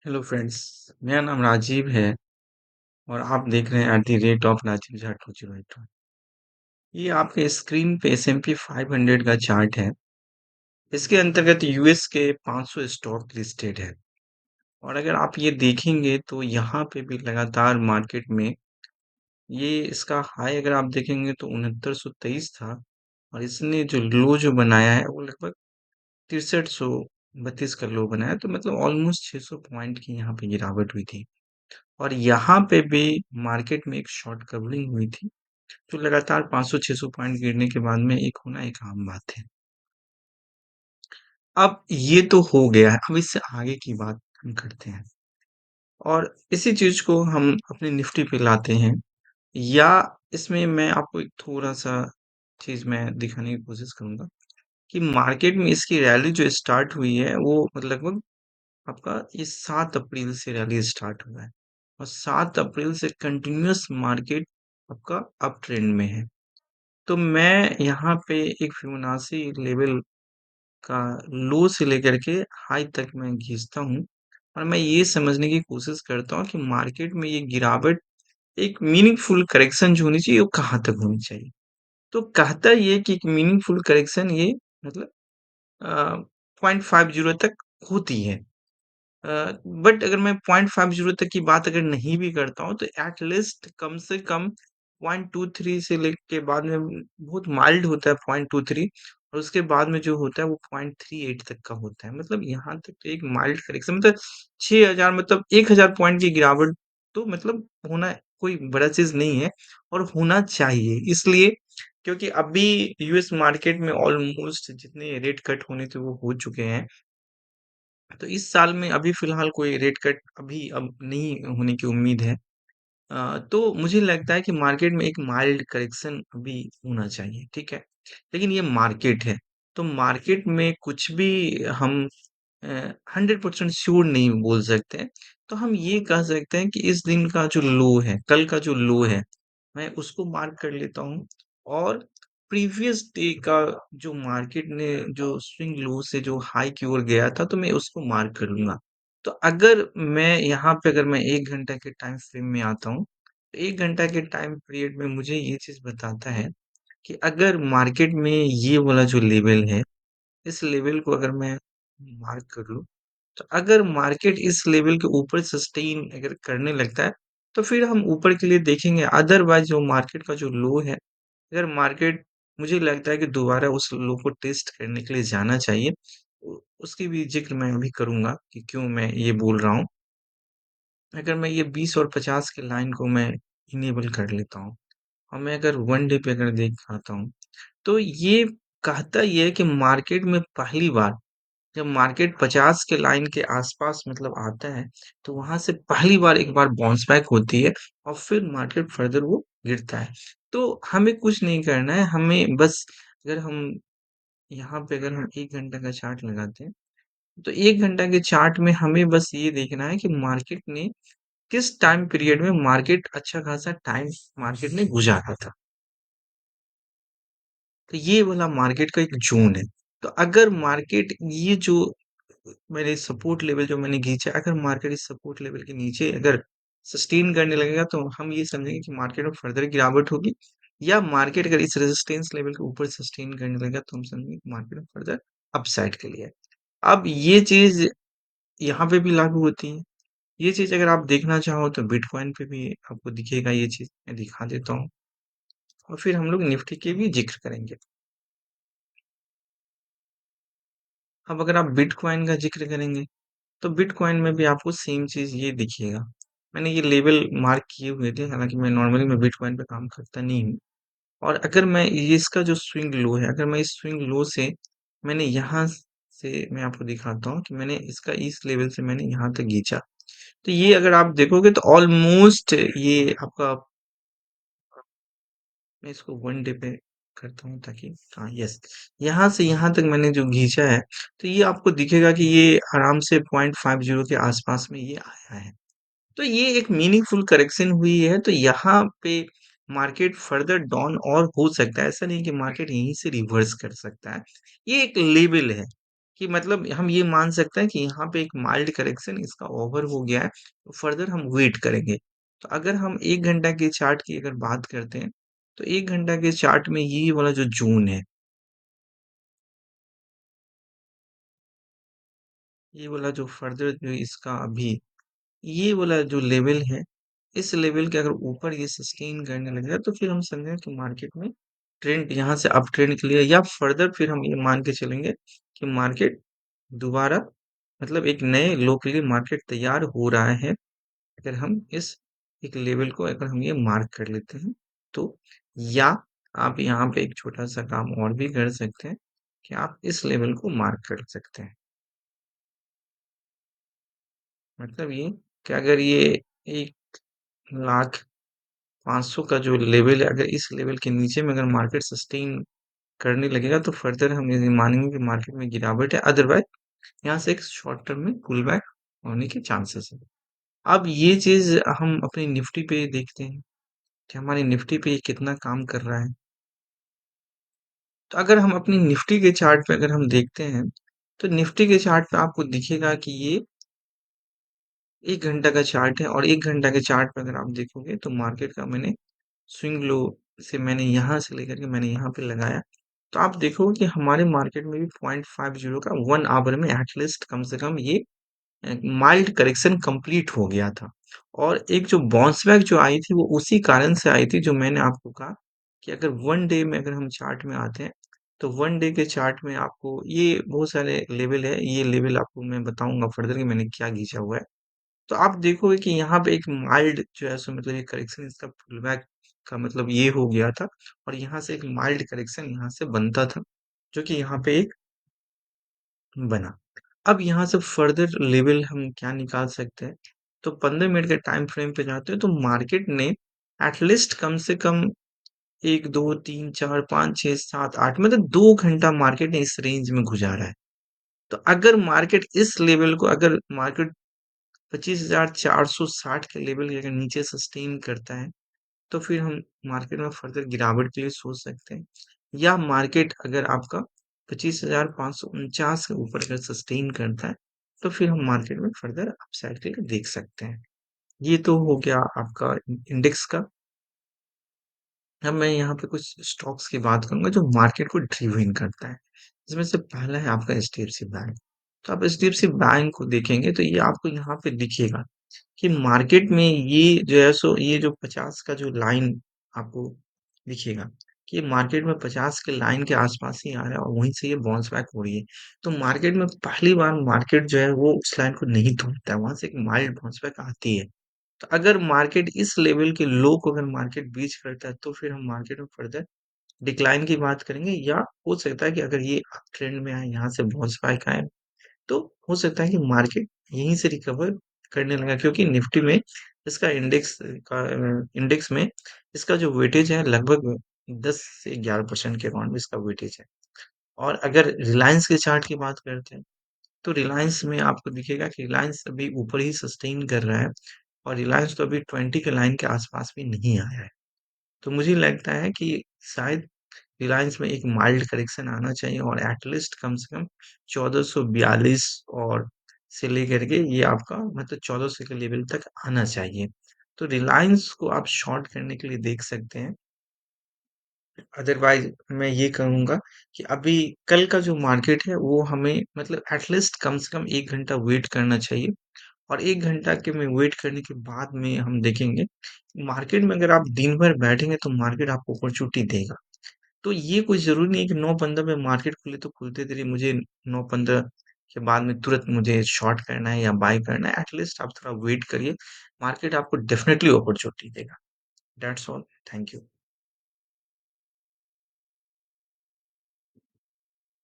Hello friends, मेरा नाम राजीव है और आप देख रहे हैं at the rate of Rajiv Jha 2082। ये आपके स्क्रीन पे S&P 500 का चार्ट है। इसके अंतर्गत यूएस के 500 स्टॉक लिस्टेड है और अगर आप ये देखेंगे तो यहाँ पे भी लगातार मार्केट में ये इसका हाई अगर आप देखेंगे तो 6923 था और इसने जो लो जो बनाया है वो लगभग 6332 का लो बनाया, तो मतलब ऑलमोस्ट 600 पॉइंट की यहाँ पे गिरावट हुई थी। और यहाँ पे भी मार्केट में एक शॉर्ट कवरिंग हुई थी, जो लगातार 500-600 पॉइंट गिरने के बाद में एक होना एक आम बात है। अब ये तो हो गया है, अब इससे आगे की बात हम करते हैं और इसी चीज को हम अपने निफ्टी पे लाते हैं। या इसमें मैं आपको एक थोड़ा सा चीज मैं दिखाने की कोशिश करूंगा कि मार्केट में इसकी रैली जो स्टार्ट हुई है वो मतलब लगभग आपका ये 7 अप्रैल से रैली स्टार्ट हुआ है और 7 अप्रैल से कंटिन्यूअस मार्केट आपका अप ट्रेंड में है। तो मैं यहाँ पे एक फिबोनाची लेवल का लो से लेकर के हाई तक मैं खींचता हूँ और मैं ये समझने की कोशिश करता हूँ कि मार्केट में ये गिरावट एक मीनिंगफुल करेक्शन जो होनी चाहिए वो कहाँ तक होनी चाहिए। तो कहता ये कि एक मीनिंगफुल करेक्शन ये मतलब 0.50 तक होती है। बट अगर मैं 0.50 तक की बात अगर नहीं भी करता हूँ तो एट लीस्ट कम से कम 0.23 से लेके बाद में बहुत माइल्ड होता है 0.23 और उसके बाद में जो होता है वो 0.38 तक का होता है। मतलब यहाँ तक तो एक माइल्ड करेक्शन मतलब 6000 मतलब 1000 पॉइंट की गिरावट तो मतलब होना कोई बड़ा चीज नहीं है और होना चाहिए इसलिए क्योंकि अभी यूएस मार्केट में ऑलमोस्ट जितने रेट कट होने थे वो हो चुके हैं। तो इस साल में अभी फ़िलहाल कोई रेट कट अभी अब नहीं होने की उम्मीद है। तो मुझे लगता है कि मार्केट में एक माइल्ड करेक्शन अभी होना चाहिए, ठीक है? लेकिन ये मार्केट है, तो मार्केट में कुछ भी हम 100% श्योर नहीं बोल सकते हैं। तो हम ये कह सकते हैं कि इस दिन का जो लो है, कल का जो लो है, मैं उसको मार्क कर लेता हूँ और प्रीवियस डे का जो मार्केट ने जो स्विंग लो से जो हाई की ओर गया था, तो मैं उसको मार्क कर लूँगा। तो अगर मैं यहाँ पे अगर मैं 1 घंटा के टाइम फ्रेम में आता हूँ, तो 1 घंटा के टाइम पीरियड में मुझे ये चीज़ बताता है कि अगर मार्केट में ये वाला जो लेवल है, इस लेवल को अगर मैं मार्क कर लूँ, तो अगर मार्केट इस लेवल के ऊपर सस्टेन अगर करने लगता है, तो फिर हम ऊपर के लिए देखेंगे। अदरवाइज़ जो मार्केट का जो लो है, अगर मार्केट मुझे लगता है कि दोबारा उस लो को टेस्ट करने के लिए जाना चाहिए। उसकी भी ज़िक्र मैं अभी करूँगा कि क्यों मैं ये बोल रहा हूँ। अगर मैं ये 20 और 50 की लाइन को मैं इनेबल कर लेता हूँ और मैं अगर 1 डे पे अगर देख पाता हूँ, तो ये कहता ये है कि मार्केट में पहली बार जब मार्केट 50 के लाइन के आसपास मतलब आता है, तो वहाँ से पहली बार एक बार बाउंस बैक होती है और फिर मार्केट फर्दर वो गिरता है। तो हमें कुछ नहीं करना है, हमें बस अगर हम यहाँ पे अगर हम 1 घंटे का चार्ट लगाते हैं, तो 1 घंटा के चार्ट में हमें बस ये देखना है कि मार्केट ने किस टाइम पीरियड में मार्केट अच्छा खासा टाइम मार्केट ने गुज़ारा था। तो ये वाला मार्केट का एक ज़ोन है। तो अगर मार्केट ये जो मैंने सपोर्ट लेवल जो मैंने खींचा, अगर मार्केट इस सपोर्ट लेवल के नीचे अगर सस्टेन करने लगेगा तो हम ये समझेंगे कि मार्केट में फर्दर गिरावट होगी या मार्केट अगर इस रेजिस्टेंस लेवल के ऊपर सस्टेन करने लगेगा तो हम समझेंगे कि मार्केट में फर्दर अपसाइड के लिए है। अब ये चीज़ यहाँ पे भी लागू होती है। ये चीज़ अगर आप देखना चाहो तो बिटकॉइन पे भी आपको दिखेगा ये चीज़, मैं दिखा देता हूँ और फिर हम लोग निफ्टी के भी ज़िक्र करेंगे। अब अगर आप बिटकॉइन का ज़िक्र करेंगे, तो बिटकॉइन में भी आपको सेम चीज़ ये दिखिएगा। मैंने ये लेवल मार्क किए हुए थे, हालाँकि मैं नॉर्मली मैं बिटकॉइन पे काम करता नहीं हूँ और अगर मैं ये इसका जो स्विंग लो है, अगर मैं इस स्विंग लो से मैंने यहाँ से मैं आपको दिखाता हूँ कि मैंने इसका इस लेवल से मैंने यहाँ तक खींचा। तो ये अगर आप देखोगे तो ऑलमोस्ट ये आपका मैं इसको 1 डे पे करता हूँ ताकि हाँ, यस। यहाँ से यहाँ तक मैंने जो खींचा है, तो ये आपको दिखेगा कि ये आराम से 0.50 के आसपास में ये आया है। तो ये एक मीनिंगफुल करेक्शन हुई है, तो यहाँ पे मार्केट फर्दर डाउन और हो सकता है। ऐसा नहीं है कि मार्केट यहीं से रिवर्स कर सकता है। ये एक लेवल है। कि मतलब हम ये मान सकते हैं कि यहाँ पे एक माइल्ड करेक्शन इसका ओवर हो गया है, तो फर्दर हम वेट करेंगे। तो अगर हम 1 घंटा के चार्ट की अगर बात करते हैं, तो 1 घंटा के चार्ट में ये वाला जो ज़ोन है, ये वाला जो फर्दर जो इसका अभी ये वाला जो लेवल है, इस लेवल के अगर ऊपर ये सस्टेन करने लग जाए, तो फिर हम समझें कि मार्केट में ट्रेंड यहाँ से अप ट्रेंड के लिए या फर्दर फिर हम ये मान के चलेंगे कि मार्केट दोबारा मतलब एक नए लो के लिए मार्केट तैयार हो रहा है। अगर हम इस एक लेवल को अगर हम ये मार्क कर लेते हैं तो, या आप यहाँ पे एक छोटा सा काम और भी कर सकते हैं कि आप इस लेवल को मार्क कर सकते हैं। मतलब ये कि अगर ये 1,05,000 का जो लेवल है, अगर इस लेवल के नीचे में अगर मार्केट सस्टेन करने लगेगा तो फर्दर हम ये मानेंगे कि मार्केट में गिरावट है, अदरवाइज यहाँ से एक शॉर्ट टर्म में पुल बैक होने के चांसेस है। अब ये चीज हम अपनी निफ्टी पे देखते हैं कि हमारी निफ्टी पे ये कितना काम कर रहा है। तो अगर हम अपनी निफ्टी के चार्ट पे अगर हम देखते हैं, तो निफ्टी के चार्ट पे आपको दिखेगा कि ये 1 घंटा का चार्ट है, और 1 घंटा के चार्ट पे अगर आप देखोगे तो मार्केट का मैंने स्विंग लो से मैंने यहाँ से लेकर के मैंने यहाँ पे लगाया। तो आप देखोगे कि हमारे मार्केट में भी 0.50 का 1 आवर में एटलीस्ट कम से कम ये माइल्ड करेक्शन कंप्लीट हो गया था। और एक जो बाउंस बैक जो आई थी वो उसी कारण से आई थी जो मैंने आपको कहा कि अगर वन डे में अगर हम चार्ट में आते हैं, तो वन डे के चार्ट में आपको ये बहुत सारे लेवल है, ये लेवल आपको मैं बताऊंगा फर्दर कि मैंने क्या खींचा हुआ है। तो आप देखोगे कि यहाँ पे एक माइल्ड जो है सो मतलब ये करेक्शन इसका पुल बैक का मतलब ये हो गया था, और यहाँ से एक माइल्ड करेक्शन यहाँ से बनता था, जो कि यहाँ पे एक बना। अब यहाँ से फर्दर लेवल हम क्या निकाल सकते हैं, तो 15 मिनट के टाइम फ्रेम पे जाते हैं तो मार्केट ने एटलीस्ट कम से कम 1 2 3 4 5 6 7 8 मतलब 2 घंटा मार्केट ने इस रेंज में गुजारा है। तो अगर मार्केट इस लेवल को अगर मार्केट 25,460 के लेवल के अगर नीचे सस्टेन करता है, तो फिर हम मार्केट में फर्दर गिरावट के लिए सोच सकते हैं। या मार्केट अगर आपका 25,549 के ऊपर अगर सस्टेन करता है, तो फिर हम मार्केट में फर्दर अपसाइड के लिए देख सकते हैं। ये तो हो गया आपका इंडेक्स का। अब मैं यहाँ पे कुछ स्टॉक्स की बात करूंगा जो मार्केट को ड्रिवन करता है। इसमें से पहला है आपका एचडीएफसी बैंक। तो आप एचडीएफसी बैंक को देखेंगे तो ये आपको यहाँ पे दिखेगा कि मार्केट में ये जो है सो ये जो 50 का जो लाइन आपको दिखेगा कि मार्केट में 50 के लाइन के आसपास ही आ रहा है, और वहीं से ये बाउंस बैक हो रही है। तो मार्केट में पहली बार मार्केट जो है वो उस लाइन को नहीं तोड़ता है, वहां से एक माइल्ड बाउंस बैक आती है। तो अगर मार्केट इस लेवल के लो को अगर मार्केट ब्रीच करता है, तो फिर हम मार्केट में फर्दर डिक्लाइन की बात करेंगे, या हो सकता है कि अगर ये अप ट्रेंड में आए, यहाँ से बाउंस बैक आए, तो हो सकता है कि मार्केट यहीं से रिकवर करने लगा, क्योंकि निफ्टी में इसका इंडेक्स में इसका जो वेटेज है लगभग 10 से 11% के अराउंड में इसका वेटेज है। और अगर रिलायंस के चार्ट की बात करते हैं, तो रिलायंस में आपको दिखेगा कि रिलायंस अभी ऊपर ही सस्टेन कर रहा है, और रिलायंस तो अभी 20 के लाइन के आसपास भी नहीं आया है। तो मुझे लगता है कि शायद रिलायंस में एक माइल्ड करेक्शन आना चाहिए, और एटलीस्ट कम से कम 1442 और से लेकर के ये आपका मतलब 1400 के लेवल तक आना चाहिए। तो रिलायंस को आप शॉर्ट करने के लिए देख सकते हैं। अदरवाइज मैं ये कहूंगा कि अभी कल का जो मार्केट है वो हमें मतलब एटलीस्ट कम से कम 1 घंटा वेट करना चाहिए, और 1 घंटा के में वेट करने के बाद में हम देखेंगे मार्केट में अगर आप दिन भर बैठेंगे तो मार्केट आपको अपॉर्चुनिटी देगा। तो ये कोई ज़रूरी नहीं है कि 9:15 में मार्केट खुले तो खुलते देरी मुझे 9:15 के बाद में तुरंत मुझे शॉर्ट करना है या बाय करना है। एटलीस्ट आप थोड़ा वेट करिए, मार्केट आपको डेफिनिटली अपॉर्चुनिटी देगा। That's all, thank you.